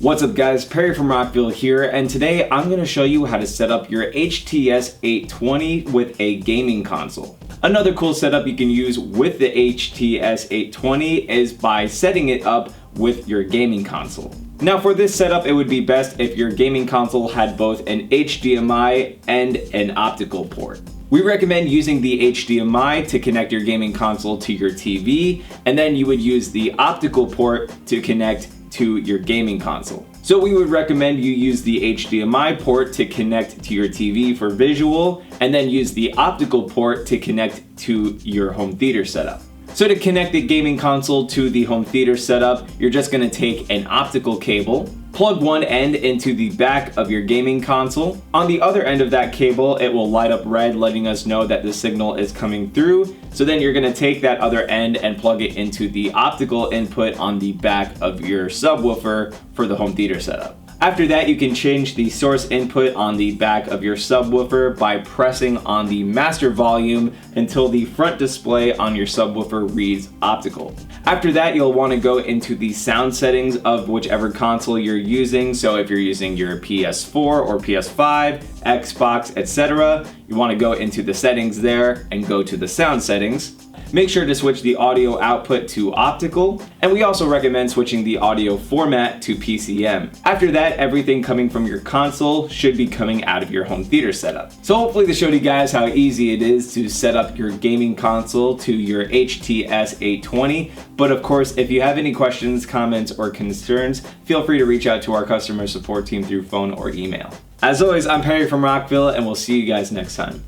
What's up guys, Perry from Rockville here, and today I'm going to show you how to set up your HTS 820 with a gaming console. Another cool setup you can use with the HTS 820 is by setting it up with your gaming console. Now for this setup, it would be best if your gaming console had both an HDMI and an optical port. We recommend using the HDMI to connect your gaming console to your TV, and then you would use the optical port to connect to your gaming console. So we would recommend you use the HDMI port to connect to your TV for visual, and then use the optical port to connect to your home theater setup. So to connect the gaming console to the home theater setup, you're just gonna take an optical cable, plug one end into the back of your gaming console. On the other end of that cable, it will light up red, letting us know that the signal is coming through. So then you're gonna take that other end and plug it into the optical input on the back of your subwoofer for the home theater setup. After that, you can change the source input on the back of your subwoofer by pressing on the master volume until the front display on your subwoofer reads optical. After that, you'll want to go into the sound settings of whichever console you're using. So if you're using your PS4 or PS5, Xbox, etc., you want to go into the settings there and go to the sound settings. Make sure to switch the audio output to optical, and we also recommend switching the audio format to PCM. After that, everything coming from your console should be coming out of your home theater setup. So hopefully this showed you guys how easy it is to set up your gaming console to your HTS 820. But of course, if you have any questions, comments, or concerns, feel free to reach out to our customer support team through phone or email. As always, I'm Perry from Rockville, and we'll see you guys next time.